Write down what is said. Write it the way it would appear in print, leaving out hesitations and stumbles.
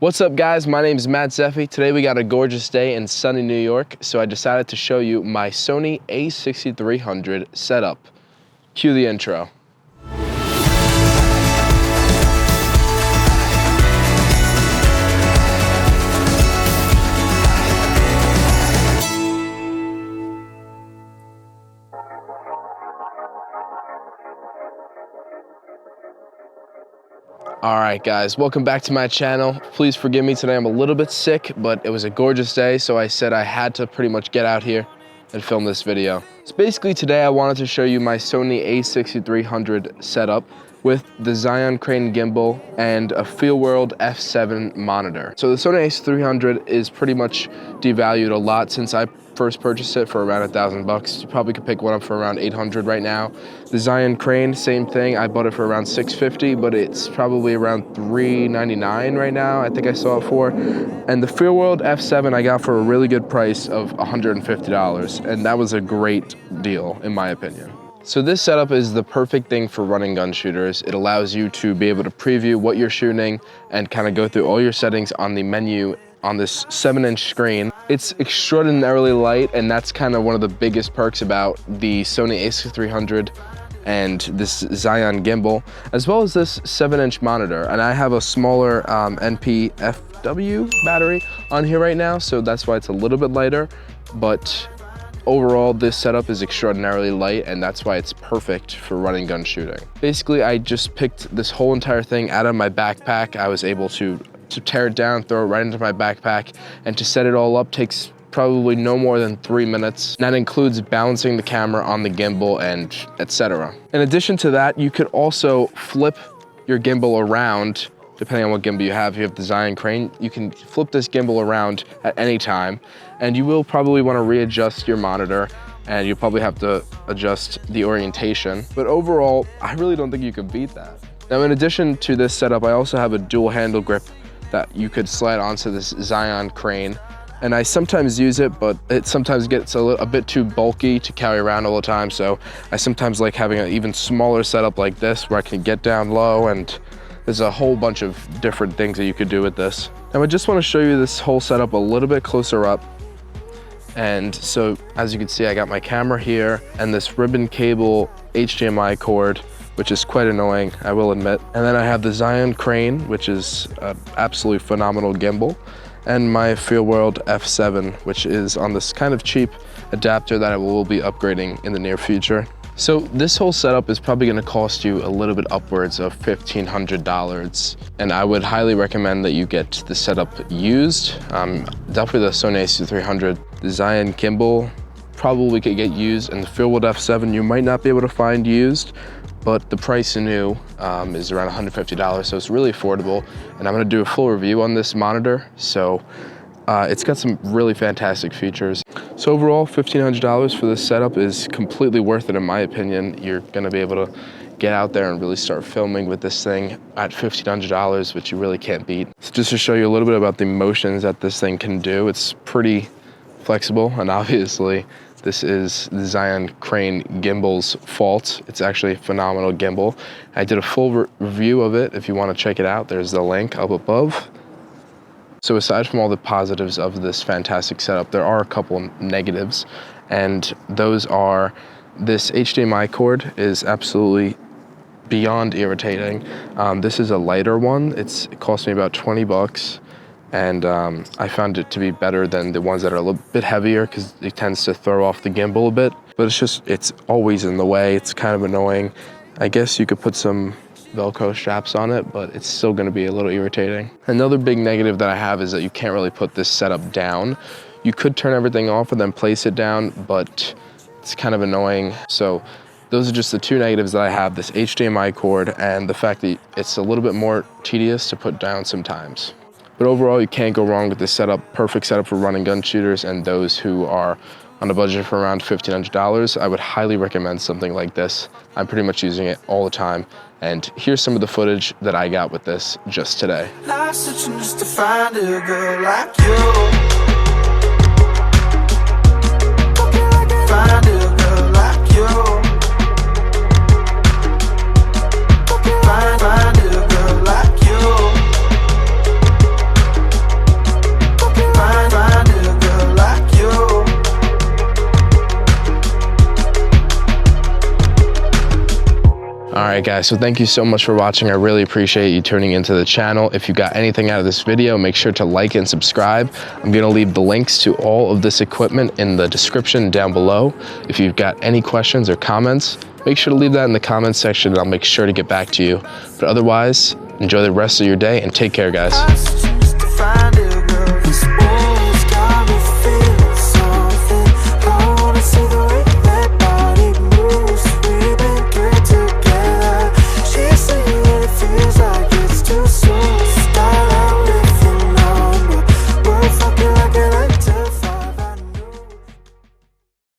What's up guys, my name is Matt Zeffy. Today we got a gorgeous day in sunny New York, so I decided to show you my Sony a6300 setup. Cue the intro. Alright guys, welcome back to my channel. Please forgive me today, I'm a little bit sick, but it was a gorgeous day, so I said I had to pretty much get out here and film this video. So basically today I wanted to show you my Sony a6300 setup with the Xeon Crane gimbal and a Feelworld F7 monitor. So the Sony a6300 is pretty much devalued a lot since I first purchased it for around $1,000. You probably could pick one up for around 800 right now. The Xeon Crane, same thing. I bought it for around 650, but it's probably around $399 right now. I think I saw it for. And the Feelworld F7 I got for a really good price of $150, and that was a great deal in my opinion. So this setup is the perfect thing for running gun shooters. It allows you to be able to preview what you're shooting and kind of go through all your settings on the menu on this 7-inch screen. It's extraordinarily light, and that's kind of one of the biggest perks about the Sony a6300 and this Xeon gimbal, as well as this 7-inch monitor. And I have a smaller NP-FW battery on here right now, so that's why it's a little bit lighter, but overall, this setup is extraordinarily light, and that's why it's perfect for running gun shooting. Basically, I just picked this whole entire thing out of my backpack. I was able to tear it down, throw it right into my backpack, and to set it all up takes probably no more than 3 minutes. And that includes balancing the camera on the gimbal and etc. In addition to that, you could also flip your gimbal around. Depending on what gimbal you have, if you have the Xeon Crane, you can flip this gimbal around at any time, and you will probably want to readjust your monitor, and you'll probably have to adjust the orientation. But overall, I really don't think you can beat that. Now, in addition to this setup, I also have a dual handle grip that you could slide onto this Xeon Crane. And I sometimes use it, but it sometimes gets a bit too bulky to carry around all the time, so I sometimes like having an even smaller setup like this where I can get down low, and there's a whole bunch of different things that you could do with this. Now I just want to show you this whole setup a little bit closer up. And so as you can see, I got my camera here and this ribbon cable HDMI cord, which is quite annoying, I will admit. And then I have the Xeon Crane, which is an absolutely phenomenal gimbal, and my Feelworld F7, which is on this kind of cheap adapter that I will be upgrading in the near future. So this whole setup is probably going to cost you a little bit upwards of $1,500, and I would highly recommend that you get the setup used. Definitely the Sony a6300. The Xeon gimbal probably could get used, and the Feelworld F7 you might not be able to find used, but the price new is around $150, so it's really affordable. And I'm going to do a full review on this monitor, so it's got some really fantastic features. So overall, $1,500 for this setup is completely worth it in my opinion. You're going to be able to get out there and really start filming with this thing at $1,500, which you really can't beat. So just to show you a little bit about the motions that this thing can do, it's pretty flexible, and obviously this is the Xeon Crane gimbal's fault. It's actually a phenomenal gimbal. I did a full review of it. If you want to check it out, there's the link up above. So aside from all the positives of this fantastic setup, there are a couple negatives, and those are this HDMI cord is absolutely beyond irritating. This is a lighter one. It cost me about 20 bucks, and I found it to be better than the ones that are a little bit heavier because it tends to throw off the gimbal a bit, but it's always in the way. It's kind of annoying. I guess you could put some Velcro straps on it, but it's still going to be a little irritating. Another big negative that I have is that you can't really put this setup down. You could turn everything off and then place it down, but it's kind of annoying. So those are just the two negatives that I have, this HDMI cord and the fact that it's a little bit more tedious to put down sometimes. But overall, you can't go wrong with this setup. Perfect setup for running gun shooters and those who are on a budget for around $1,500. I would highly recommend something like this. I'm pretty much using it all the time. And here's some of the footage that I got with this just today. Life's searching just to find a girl like you. Find a girl like you. Find a girl like you. Alright guys, so thank you so much for watching. I really appreciate you tuning into the channel. If you got anything out of this video, make sure to like and subscribe. I'm going to leave the links to all of this equipment in the description down below. If you've got any questions or comments, make sure to leave that in the comments section and I'll make sure to get back to you. But otherwise, enjoy the rest of your day and take care, guys.